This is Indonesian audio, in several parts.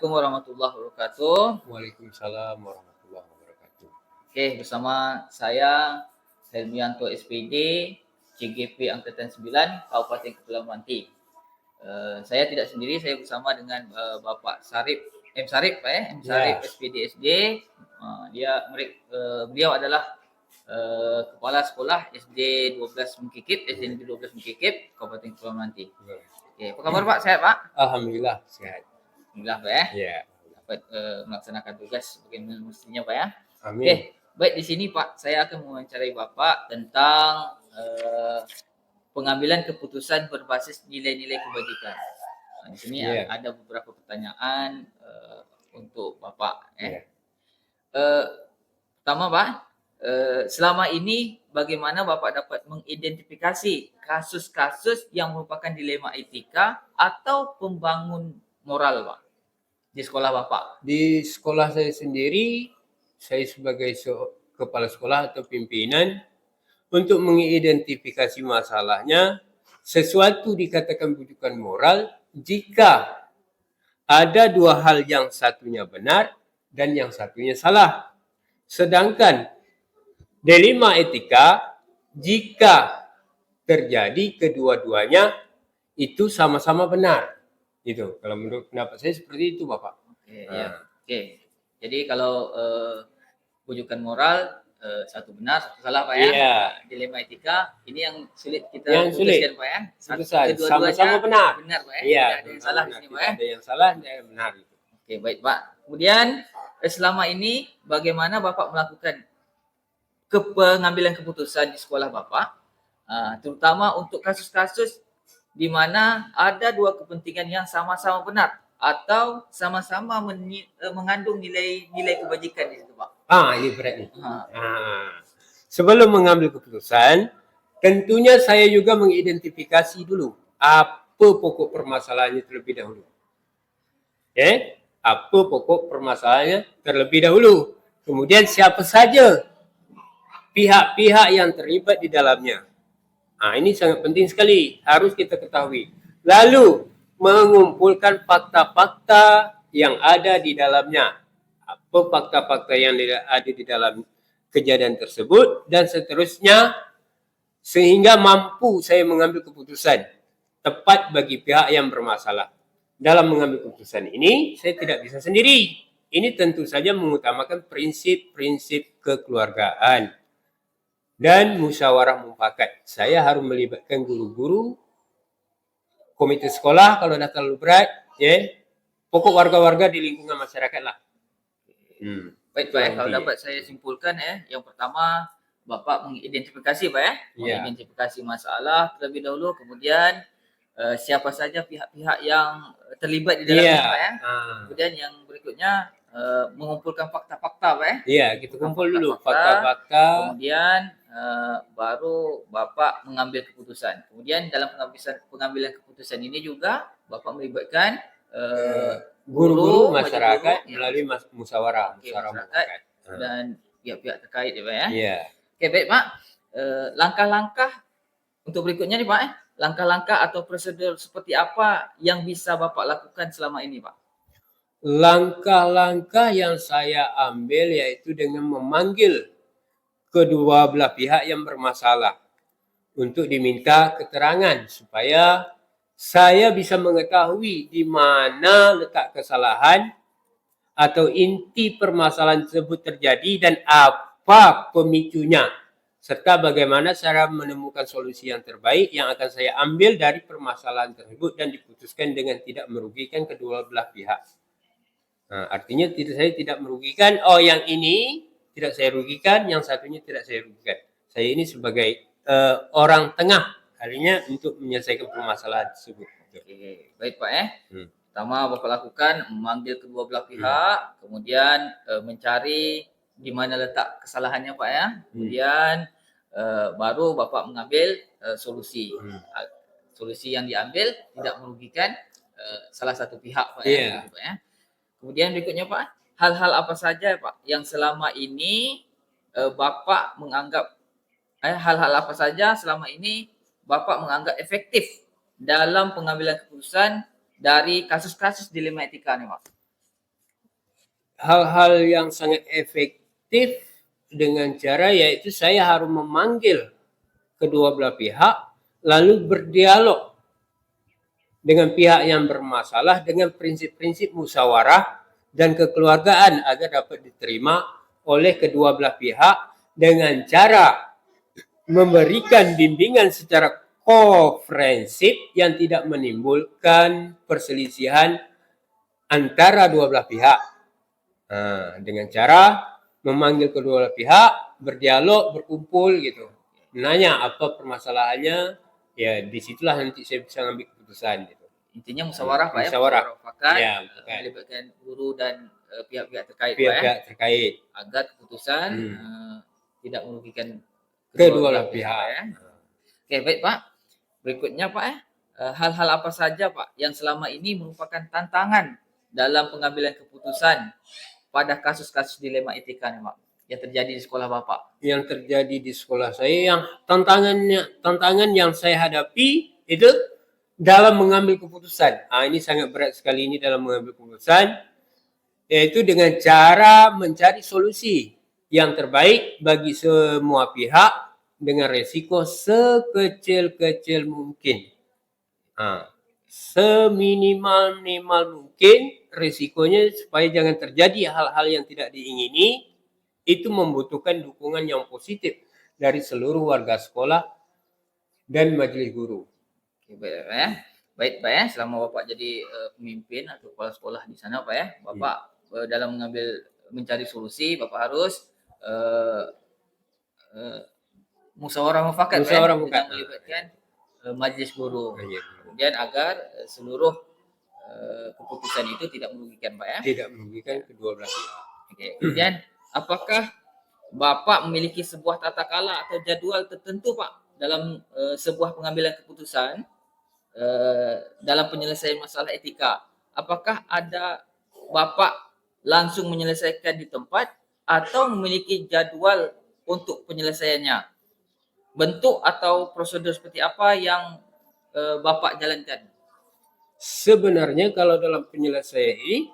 Assalamualaikum warahmatullahi wabarakatuh. Waalaikumsalam warahmatullahi wabarakatuh. Oke, bersama saya Helmianto SPD, CGP Angkatan 9, Kabupaten Kepulauan Meranti. Saya tidak sendiri, saya bersama dengan Bapak Sarip, M Sarip, Pak ya, M Sarip SPD SD. Beliau adalah Kepala Sekolah SD 12 Mengkikip, SD Negeri 12 Mengkikip, Kabupaten Kepulauan Meranti. Oke, apa kabar Pak? Sehat Pak? Alhamdulillah sehat. Alhamdulillah Pak ya. Ya. Dapat melaksanakan tugas bagaimana mestinya Pak ya. Amin. Oke, baik di sini Pak, saya akan mewawancarai Bapak tentang pengambilan keputusan berbasis nilai-nilai kebajikan. Di sini ada beberapa pertanyaan untuk Bapak. Pertama Pak, selama ini bagaimana Bapak dapat mengidentifikasi kasus-kasus yang merupakan dilema etika atau pembangun moral Pak di sekolah Bapak? Di sekolah saya sendiri, saya sebagai kepala sekolah atau pimpinan untuk mengidentifikasi masalahnya, sesuatu dikatakan bujukan moral jika ada dua hal yang satunya benar dan yang satunya salah. Sedangkan dilema etika jika terjadi kedua-duanya itu sama-sama benar. Itu kalau menurut pendapat saya seperti itu Bapak. Oke. Jadi kalau bujukan moral satu benar, satu salah Pak ya. Dilema etika ini yang sulit kita putuskan Pak ya. Sama-sama benar. Benar Pak ya. Iya. Tidak ada yang salah di sini Pak ya. Ada yang salah, ada yang benar. Oke, baik Pak. Kemudian selama ini bagaimana Bapak melakukan pengambilan keputusan di sekolah Bapak, terutama untuk kasus-kasus di mana ada dua kepentingan yang sama-sama benar atau sama-sama mengandung nilai kebajikan di situ Pak. Ini berat nih. Sebelum mengambil keputusan, tentunya saya juga mengidentifikasi dulu apa pokok permasalahannya terlebih dahulu. Apa pokok permasalahannya terlebih dahulu. Kemudian siapa saja pihak-pihak yang terlibat di dalamnya. Ini sangat penting sekali, harus kita ketahui. Lalu mengumpulkan fakta-fakta yang ada di dalamnya. Apa fakta-fakta yang ada di dalam kejadian tersebut dan seterusnya, sehingga mampu saya mengambil keputusan tepat bagi pihak yang bermasalah. Dalam mengambil keputusan ini, saya tidak bisa sendiri. Ini tentu saja mengutamakan prinsip-prinsip kekeluargaan dan musyawarah mufakat. Saya harus melibatkan guru-guru, komite sekolah kalau dah terlalu berat, pokok warga-warga di lingkungan masyarakat lah. Baik Pak, kalau dapat saya simpulkan yang pertama Bapak mengidentifikasi Pak ya, mengidentifikasi masalah terlebih dahulu, kemudian siapa saja pihak-pihak yang terlibat di dalamnya Pak ya. Kemudian yang berikutnya mengumpulkan fakta-fakta Pak ya. Iya, kita kumpul dulu fakta-fakta. Kemudian baru Bapak mengambil keputusan. Kemudian dalam pengambilan keputusan ini juga Bapak melibatkan guru-guru masyarakat melalui musyawarah mufakat dan pihak-pihak terkait ya Pak ya. Oke, baik Pak. Langkah-langkah untuk berikutnya nih Pak langkah-langkah atau prosedur seperti apa yang bisa Bapak lakukan selama ini Pak? Langkah-langkah yang saya ambil yaitu dengan memanggil kedua belah pihak yang bermasalah untuk diminta keterangan supaya saya bisa mengetahui di mana letak kesalahan atau inti permasalahan tersebut terjadi dan apa pemicunya, serta bagaimana cara menemukan solusi yang terbaik yang akan saya ambil dari permasalahan tersebut dan diputuskan dengan tidak merugikan kedua belah pihak. Artinya saya tidak merugikan, yang ini tidak saya rugikan, yang satunya tidak saya rugikan. Saya ini sebagai orang tengah harinya untuk menyelesaikan permasalahan tersebut. Baik Pak ya. Pertama Bapak lakukan memanggil kedua belah pihak, kemudian mencari di mana letak kesalahannya Pak ya. Kemudian baru Bapak mengambil solusi. Solusi yang diambil tidak merugikan salah satu pihak Pak ya. Pak ya. Kemudian berikutnya Pak, hal-hal apa saja Pak yang selama ini Bapak menganggap hal-hal apa saja selama ini Bapak menganggap efektif dalam pengambilan keputusan dari kasus-kasus dilema etika nih Pak? hal-hal yang sangat efektif dengan cara yaitu saya harus memanggil kedua belah pihak lalu berdialog dengan pihak yang bermasalah dengan prinsip-prinsip musyawarah dan kekeluargaan agar dapat diterima oleh kedua belah pihak dengan cara memberikan bimbingan secara komprehensif yang tidak menimbulkan perselisihan antara dua belah pihak. Dengan cara memanggil kedua belah pihak, berdialog, berkumpul gitu. Nanya apa permasalahannya, ya disitulah nanti saya bisa ngambil keputusan gitu. Intinya musyawarah Pak Musyawarah. ya, mufakat, Ya, melibatkan guru dan pihak-pihak terkait Pak ya, pihak-pihak terkait agar keputusan tidak merugikan kedua belah pihak. ya. Oke, baik Pak. Berikutnya Pak ya, hal-hal apa saja Pak yang selama ini merupakan tantangan dalam pengambilan keputusan pada kasus-kasus dilema etika nih Pak yang terjadi di sekolah Bapak? Yang terjadi di sekolah saya, yang tantangan yang saya hadapi itu dalam mengambil keputusan. Ini sangat berat sekali ini dalam mengambil keputusan, yaitu dengan cara mencari solusi yang terbaik bagi semua pihak dengan resiko sekecil-kecil mungkin. Seminimal-minimal mungkin resikonya supaya jangan terjadi hal-hal yang tidak diingini. Itu membutuhkan dukungan yang positif dari seluruh warga sekolah dan majelis guru. Oke, baik Pak ya. Baik Pak ya, selama Bapak jadi pemimpin atau kepala sekolah di sana Pak ya, Bapak dalam mencari solusi, Bapak harus musyawarah mufakat Pak ya, dengan melibatkan majelis guru. Kemudian agar seluruh keputusan itu tidak merugikan Pak ya. Tidak merugikan kedua belah pihak. Oke. Kemudian apakah Bapak memiliki sebuah tata kala atau jadwal tertentu Pak dalam sebuah pengambilan keputusan dalam penyelesaian masalah etika? Apakah ada Bapak langsung menyelesaikan di tempat atau memiliki jadwal untuk penyelesaiannya? Bentuk atau prosedur seperti apa yang Bapak jalankan? Sebenarnya kalau dalam penyelesaian ini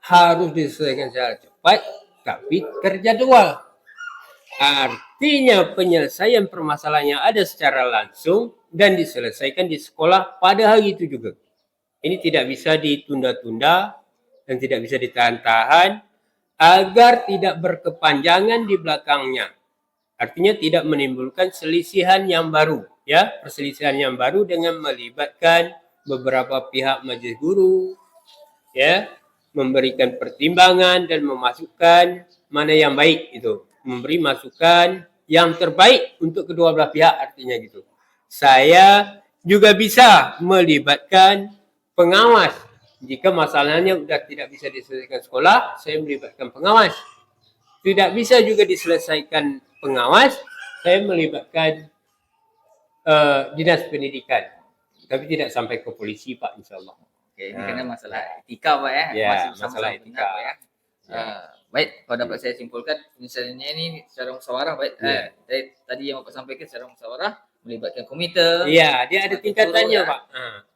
harus diselesaikan secara cepat tapi terjadwal. Artinya penyelesaian permasalahan yang ada secara langsung dan diselesaikan di sekolah pada hari itu juga. Ini tidak bisa ditunda-tunda dan tidak bisa ditahan-tahan agar tidak berkepanjangan di belakangnya. Artinya tidak menimbulkan selisihan yang baru, ya, perselisihan yang baru dengan melibatkan beberapa pihak majelis guru, ya, memberikan pertimbangan dan memasukkan mana yang baik itu, memberi masukan yang terbaik untuk kedua belah pihak, artinya gitu. Saya juga bisa melibatkan pengawas. Jika masalahnya sudah tidak bisa diselesaikan sekolah, saya melibatkan pengawas. Tidak bisa juga diselesaikan pengawas, saya melibatkan dinas pendidikan. Tapi tidak sampai ke polisi Pak, insya Allah. Oke, ini karena masalah etika Pak ya, masih masalah etika Pak ya. Baik, kalau dapat saya simpulkan misalnya ini secara musyawarah baik. Tadi yang Bapak sampaikan secara musyawarah melibatkan komite. Iya, dia ada tingkatannya Pak.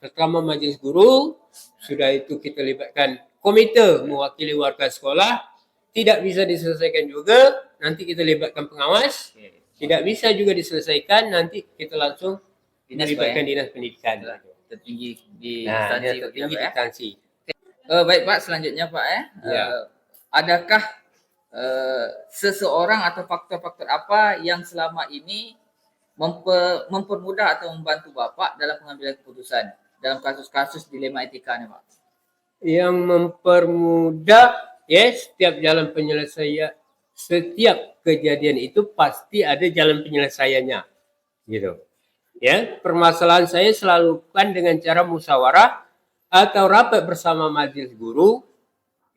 Pertama majelis guru, sudah itu kita libatkan komite mewakili warga sekolah. Tidak bisa diselesaikan juga, nanti kita libatkan pengawas. Tidak bisa juga diselesaikan, nanti kita langsung melibatkan dinas pendidikan. Tertinggi di instansi tertinggi di instansi. Baik Pak, selanjutnya Pak ya. Adakah seseorang atau faktor-faktor apa yang selama ini mempermudah atau membantu Bapak dalam pengambilan keputusan dalam kasus-kasus dilema etika nih Pak? Yang mempermudah, ya, setiap jalan penyelesaian, setiap kejadian itu pasti ada jalan penyelesaiannya, gitu. Ya, permasalahan saya selalu kan dengan cara musyawarah atau rapat bersama majelis guru,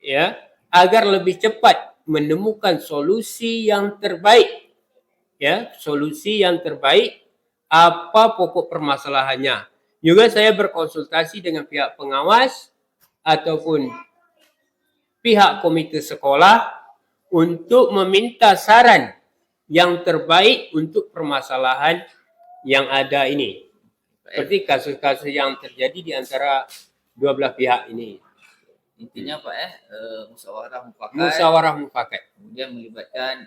ya, agar lebih cepat menemukan solusi yang terbaik, ya, solusi yang terbaik apa pokok permasalahannya. Juga saya berkonsultasi dengan pihak pengawas ataupun pihak komite sekolah untuk meminta saran yang terbaik untuk permasalahan yang ada ini. Seperti kasus-kasus yang terjadi di antara dua belah pihak ini. Intinya Pak musyawarah mufakat, Musyawarah mufakat. kemudian melibatkan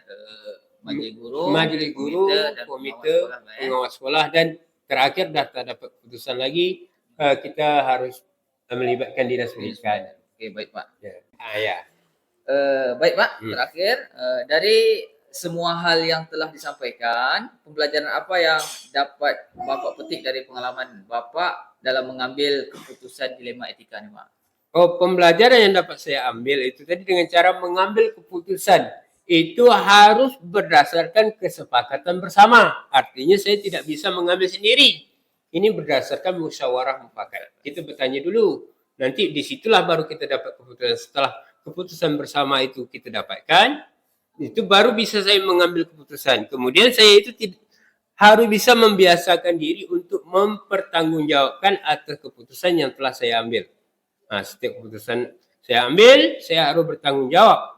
majelis guru, komite, dan pengawas sekolah, dan terakhir data dapat keputusan lagi kita harus melibatkan dinas pendidikan. Oke, baik Pak. Ya. Baik Pak, terakhir dari semua hal yang telah disampaikan, pembelajaran apa yang dapat Bapak petik dari pengalaman Bapak dalam mengambil keputusan dilema etika nih Pak? Oh, pembelajaran yang dapat saya ambil itu tadi dengan cara mengambil keputusan itu harus berdasarkan kesepakatan bersama. Artinya saya tidak bisa mengambil sendiri. Ini berdasarkan musyawarah mufakat. Kita bertanya dulu. Nanti disitulah baru kita dapat keputusan. Setelah keputusan bersama itu kita dapatkan, itu baru bisa saya mengambil keputusan. Kemudian saya itu harus bisa membiasakan diri untuk mempertanggungjawabkan atas keputusan yang telah saya ambil. Nah, setiap keputusan saya ambil, saya harus bertanggung jawab.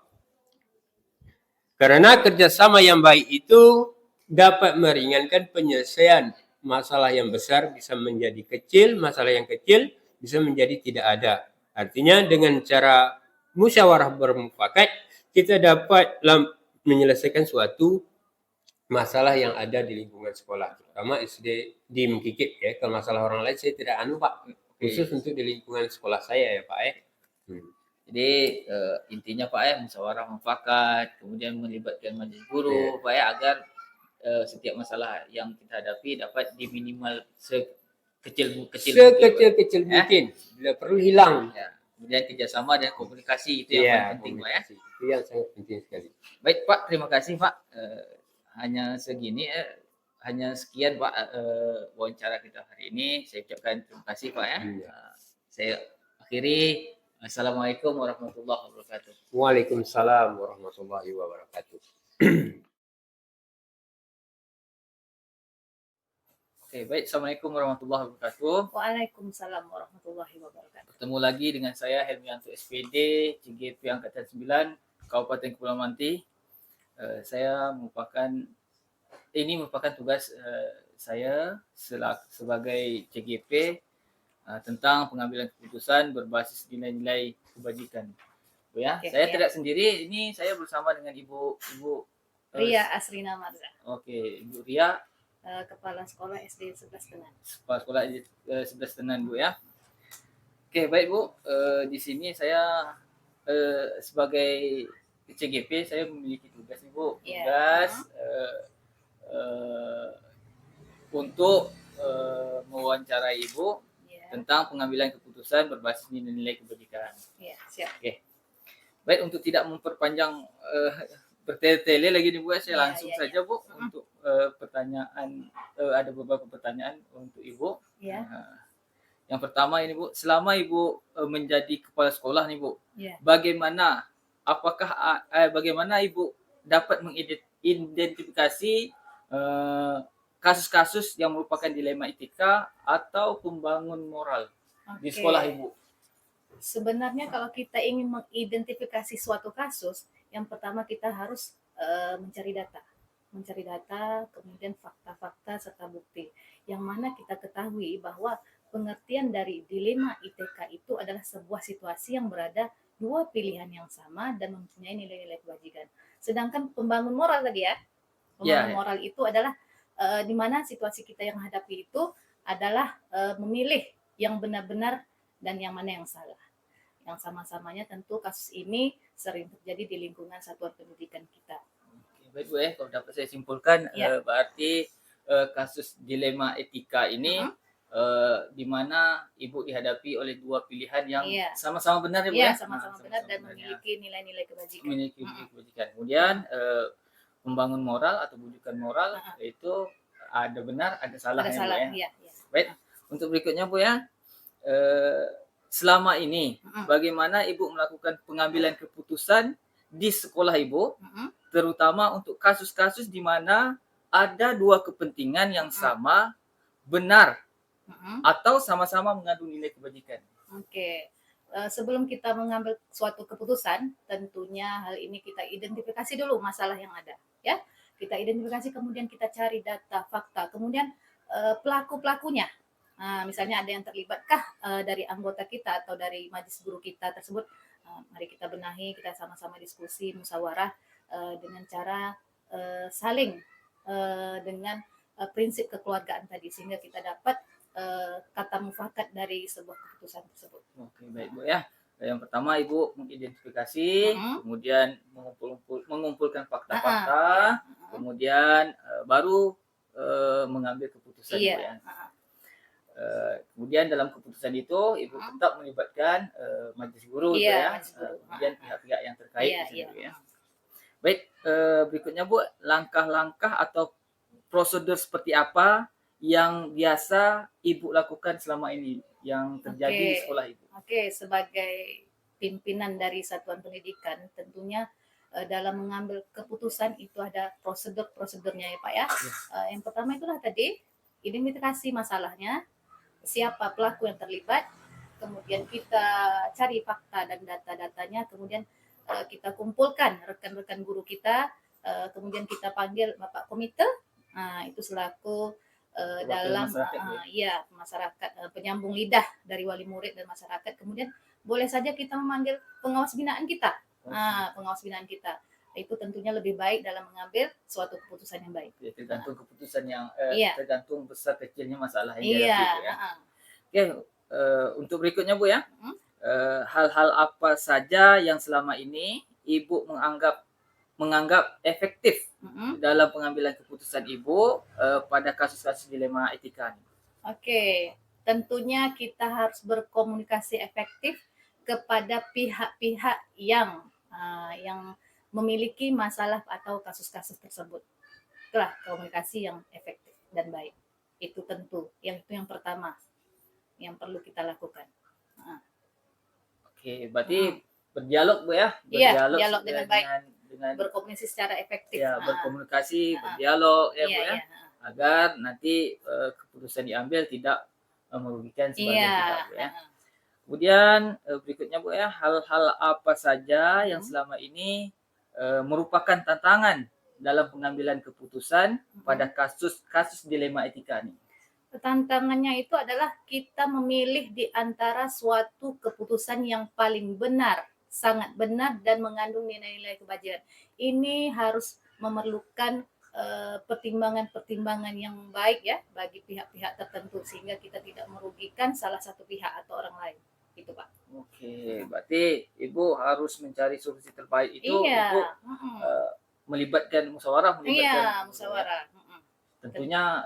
Karena kerjasama yang baik itu dapat meringankan penyelesaian masalah yang besar bisa menjadi kecil, masalah yang kecil bisa menjadi tidak ada. Artinya dengan cara musyawarah bermufakat, kita dapat menyelesaikan suatu masalah yang ada di lingkungan sekolah, terutama SD di Mkikip ya. Kalau masalah orang lain saya tidak Pak, khusus untuk di lingkungan sekolah saya ya Pak ya. Jadi intinya Pak musyawarah mufakat, kemudian melibatkan majelis guru Pak agar setiap masalah yang kita hadapi dapat diminimal sekecil mungkin, bila perlu hilang. Ya. Kemudian kerjasama dan komunikasi itu yang paling penting Pak ya. Itu yang sangat penting sekali. Baik Pak, terima kasih Pak. Hanya sekian Pak wawancara kita hari ini. Saya ucapkan terima kasih Pak ya. Saya akhiri. Assalamualaikum warahmatullahi wabarakatuh. Waalaikumsalam warahmatullahi wabarakatuh. Oke, baik. Assalamualaikum warahmatullahi wabarakatuh. Waalaikumsalam warahmatullahi wabarakatuh. Bertemu lagi dengan saya Helmianto SPD, CGP Angkatan 9, Kabupaten Kepulauan Manti. Saya ini merupakan tugas saya sebagai CGP tentang pengambilan keputusan berbasis nilai-nilai kebajikan. Ya, saya tidak sendiri. Ini saya bersama dengan Ibu Ria Asrina Marza. Oke, Ibu Ria, Kepala Sekolah SD 11 Tenan. Kepala Sekolah 11 Tenan Bu ya. Oke, baik Bu. Di sini saya sebagai CGP saya memiliki tugas Bu. Tugas untuk mewawancarai Ibu tentang pengambilan keputusan berbasis nilai-nilai kebajikan. Iya, siap. Oke. Baik, untuk tidak memperpanjang bertele-tele lagi nih Bu, saya langsung saja Bu untuk pertanyaan, ada beberapa pertanyaan untuk Ibu. Iya. Yang pertama ini Bu, selama Ibu menjadi kepala sekolah nih Bu, bagaimana Ibu dapat mengidentifikasi kasus-kasus yang merupakan dilema etika atau pembangun moral di sekolah Ibu? Sebenarnya kalau kita ingin mengidentifikasi suatu kasus, yang pertama kita harus mencari data, kemudian fakta-fakta serta bukti. Yang mana kita ketahui bahwa pengertian dari dilema ITK itu adalah sebuah situasi yang berada dua pilihan yang sama dan mempunyai nilai-nilai kewajiban. Sedangkan pembangun moral tadi pembangun moral itu adalah di mana situasi kita yang hadapi itu adalah memilih yang benar-benar dan yang mana yang salah. Yang sama-samanya tentu kasus ini sering terjadi di lingkungan satuan pendidikan kita. Baik Bu kalau dapat saya simpulkan berarti kasus dilema etika ini di mana Ibu dihadapi oleh dua pilihan yang sama-sama benar ya Bu sama-sama benar dan memiliki nilai-nilai kebajikan. Kemudian membangun moral atau bujukan moral itu ada benar, ada salah ya. Baik, untuk berikutnya Bu selama ini bagaimana Ibu melakukan pengambilan keputusan di sekolah Ibu, terutama untuk kasus-kasus di mana ada dua kepentingan yang sama benar atau sama-sama mengandung nilai kebajikan. Oke. Sebelum kita mengambil suatu keputusan, tentunya hal ini kita identifikasi dulu masalah yang ada, ya. Kita identifikasi, kemudian kita cari data, fakta, kemudian pelaku-pelakunya. Misalnya ada yang terlibatkah dari anggota kita atau dari majelis guru kita tersebut, mari kita benahi, kita sama-sama diskusi, musyawarah dengan cara saling dengan prinsip kekeluargaan tadi sehingga kita dapat kata mufakat dari sebuah keputusan tersebut. Oke, baik Bu ya. Yang pertama Ibu mengidentifikasi, kemudian mengumpulkan fakta-fakta, kemudian baru mengambil keputusan Bu ya. Kemudian dalam keputusan itu Ibu tetap melibatkan majelis guru Bu ya, kemudian pihak-pihak yang terkait di sini Bu ya. Baik, berikutnya Bu, langkah-langkah atau prosedur seperti apa yang biasa Ibu lakukan selama ini yang terjadi di sekolah Ibu? Oke, sebagai pimpinan dari satuan pendidikan tentunya dalam mengambil keputusan itu ada prosedurnya ya Pak ya. Yang pertama itulah tadi identifikasi masalahnya, siapa pelaku yang terlibat, kemudian kita cari fakta dan data-datanya, kemudian kita kumpulkan rekan-rekan guru kita, kemudian kita panggil Bapak Komite, itu selaku dalam masyarakat, penyambung lidah dari wali murid dan masyarakat. Kemudian boleh saja kita memanggil pengawas binaan kita, pengawas binaan kita. Itu tentunya lebih baik dalam mengambil suatu keputusan yang baik. Ya, tergantung keputusan yang tergantung besar kecilnya masalah yang dihadapi Bu ya. Oke, untuk berikutnya Bu ya, hal-hal apa saja yang selama ini Ibu menganggap efektif dalam pengambilan keputusan Ibu pada kasus-kasus dilema etika ini? Oke, tentunya kita harus berkomunikasi efektif kepada pihak-pihak yang memiliki masalah atau kasus-kasus tersebut. Itulah komunikasi yang efektif dan baik. Itu tentu, itu yang pertama yang perlu kita lakukan. Oke, berarti berdialog Bu ya? Berdialog dengan baik. Dengan berkomunikasi secara efektif. Ya, berkomunikasi, berdialog ya Bu ya. Agar nanti keputusan diambil tidak merugikan sebagian pihak Bu ya. Kemudian berikutnya Bu ya, hal-hal apa saja yang selama ini merupakan tantangan dalam pengambilan keputusan pada kasus dilema etika ini? Tantangannya itu adalah kita memilih di antara suatu keputusan yang paling benar, sangat benar dan mengandung nilai-nilai kebajikan. Ini harus memerlukan pertimbangan-pertimbangan yang baik ya bagi pihak-pihak tertentu sehingga kita tidak merugikan salah satu pihak atau orang lain. Itu Pak. Oke, berarti Ibu harus mencari solusi terbaik itu untuk melibatkan musyawarah. Musyawarah. Tentunya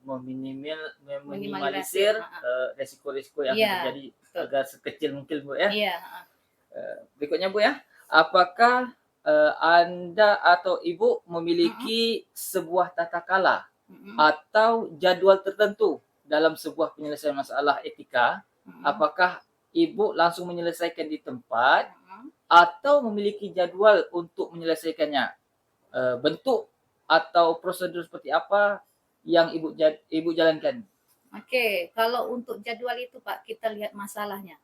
meminimalisir resiko-resiko yang terjadi agar sekecil mungkin Bu ya. Berikutnya Bu ya, apakah Anda atau Ibu memiliki sebuah tata kala atau jadwal tertentu dalam sebuah penyelesaian masalah etika? Apakah Ibu langsung menyelesaikan di tempat atau memiliki jadwal untuk menyelesaikannya? Bentuk atau prosedur seperti apa yang Ibu jalankan? Oke, kalau untuk jadwal itu Pak, kita lihat masalahnya.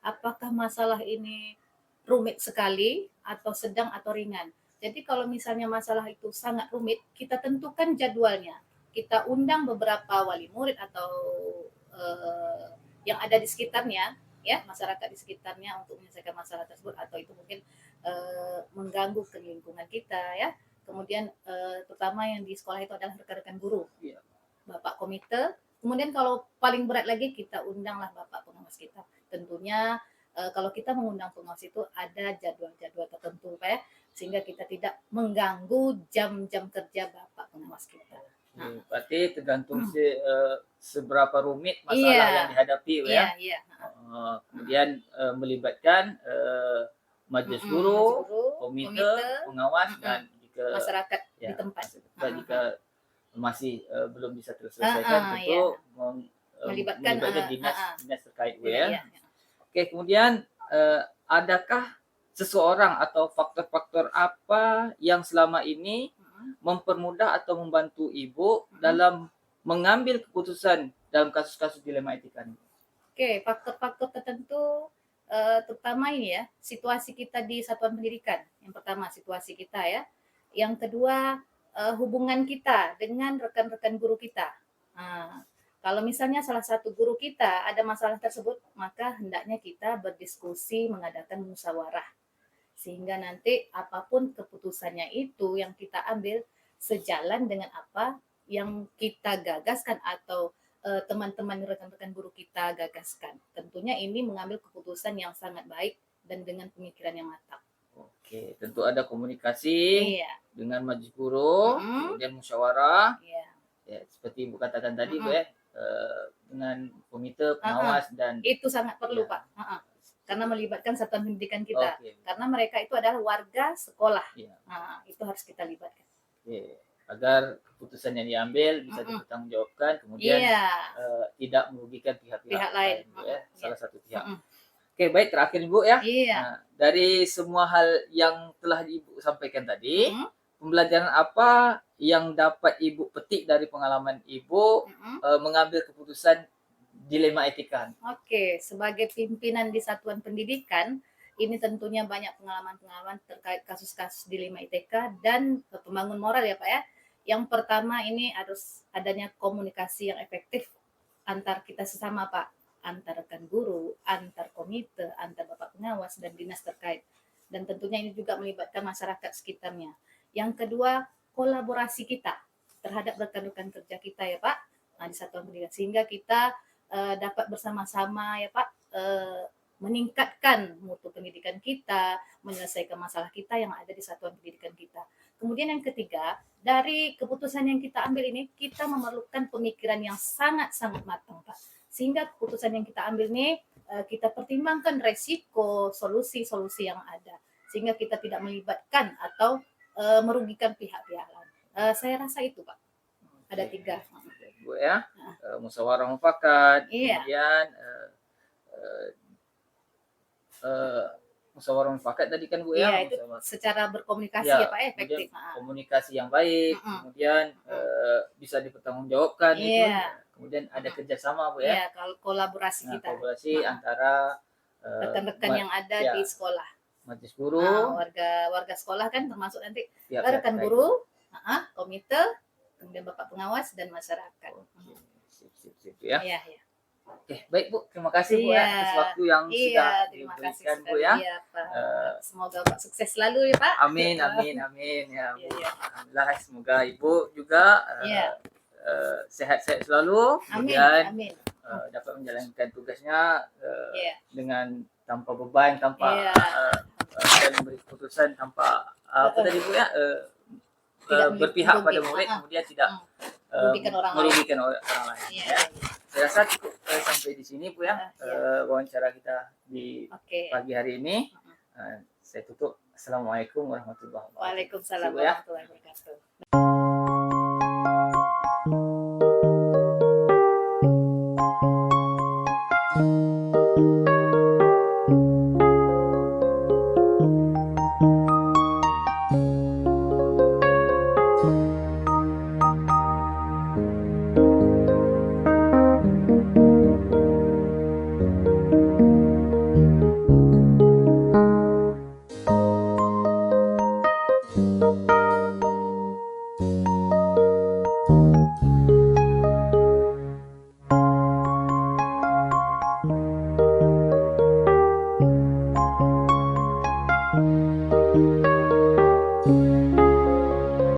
Apakah masalah ini rumit sekali atau sedang atau ringan? Jadi kalau misalnya masalah itu sangat rumit, kita tentukan jadwalnya. Kita undang beberapa wali murid atau yang ada di sekitarnya, ya masyarakat di sekitarnya untuk menyelesaikan masalah tersebut, atau itu mungkin mengganggu ke lingkungan kita ya. Kemudian terutama yang di sekolah itu adalah rekan-rekan guru, Bapak Komite. Kemudian kalau paling berat lagi kita undanglah Bapak pengawas kita. Tentunya kalau kita mengundang pengawas itu ada jadwal-jadwal tertentu Pak ya, sehingga kita tidak mengganggu jam-jam kerja Bapak pengawas kita. Berarti tergantung seberapa rumit masalah yang dihadapi ya. Kemudian melibatkan majelis guru, komite, pengawas dan masyarakat di tempat. Jika masih belum bisa terselesaikan tentu melibatkan dinas terkait ya. Oke, kemudian adakah seseorang atau faktor-faktor apa yang selama ini mempermudah atau membantu Ibu dalam mengambil keputusan dalam kasus-kasus dilema etika ini? Oke, faktor-faktor tertentu terutama ini ya, situasi kita di satuan pendidikan. Yang pertama situasi kita ya. Yang kedua hubungan kita dengan rekan-rekan guru kita. Kalau misalnya salah satu guru kita ada masalah tersebut, maka hendaknya kita berdiskusi, mengadakan musyawarah. Sehingga nanti apapun keputusannya itu yang kita ambil sejalan dengan apa yang kita gagaskan atau teman-teman rekan-rekan guru kita gagaskan. Tentunya ini mengambil keputusan yang sangat baik dan dengan pemikiran yang matang. Oke, tentu ada komunikasi Iya. dengan majelis guru, kemudian musyawarah. Iya. Ya, seperti Ibu katakan tadi, Bu ya, dengan komite pengawas dan Itu sangat perlu, Ya. Pak. Karena melibatkan satuan pendidikan kita. Oke. Karena mereka itu adalah warga sekolah. Ya. Itu harus kita libatkan. Oke. Agar keputusan yang diambil bisa dipertanggungjawabkan, kemudian Iya. tidak merugikan pihak-pihak Pihak lain. Bu, ya, salah satu pihak. Mm-mm. Oke, baik, terakhir Ibu ya. Iya. Nah, dari semua hal yang telah Ibu sampaikan tadi, pembelajaran apa yang dapat Ibu petik dari pengalaman Ibu mengambil keputusan dilema etika? Oke, sebagai pimpinan di satuan pendidikan, ini tentunya banyak pengalaman-pengalaman terkait kasus-kasus dilema ITK dan pembangun moral ya Pak ya. Yang pertama ini harus adanya komunikasi yang efektif antar kita sesama Pak, antar rekan guru, antar komite, antar bapak pengawas dan dinas terkait. Dan tentunya ini juga melibatkan masyarakat sekitarnya. Yang kedua, kolaborasi kita terhadap rekan-rekan kerja kita ya Pak, di satuan pendidikan, sehingga kita dapat bersama-sama ya Pak meningkatkan mutu pendidikan kita, menyelesaikan masalah kita yang ada di satuan pendidikan kita. Kemudian yang ketiga, dari keputusan yang kita ambil ini, kita memerlukan pemikiran yang sangat-sangat matang Pak. Sehingga keputusan yang kita ambil ini, kita pertimbangkan resiko, solusi-solusi yang ada. Sehingga kita tidak melibatkan atau merugikan pihak-pihak lain. Saya rasa itu Pak. Ada 3. Bu ya, musyawarah mufakat, Iya. kemudian musyawarah mufakat tadi kan Bu ya, Iya, itu secara berkomunikasi Ya, ya Pak efektif. komunikasi yang baik, kemudian bisa dipertanggungjawabkan gitu. Iya. Kemudian ada kerjasama Bu ya. Iya, kalau kolaborasi Nah, kita. kolaborasi antara Rekan-rekan yang ada ya. di sekolah. majelis guru, Warga sekolah kan termasuk nanti pihak rekan terkait. guru, komite, kemudian bapak pengawas dan masyarakat. Oke, sip ya. Iya, iya. Oke, baik Bu, terima kasih Bu ya Iya. atas waktu yang sudah Terima kasih diberikan Bu sekali ya. ya Pak. Semoga Pak sukses selalu ya Pak. Amin ya Bu. Iya. Alhamdulillah, semoga Ibu juga Iya. sehat-sehat selalu, Amin, kemudian amin. dapat menjalankan tugasnya Iya. dengan tanpa beban, tanpa Iya. dan memberi keputusan tanpa apa tadi Bu ya, Tidak berpihak pada merugikan. murid, kemudian tidak Merugikan orang lain. merugikan orang lain. Iya. Ya. Saya rasa cukup sampai di sini Bu ya, Iya. wawancara kita di Oke. pagi hari ini. Saya tutup. Assalamualaikum warahmatullahi wabarakatuh. Waalaikumsalam Bu ya. warahmatullahi wabarakatuh. Thank you.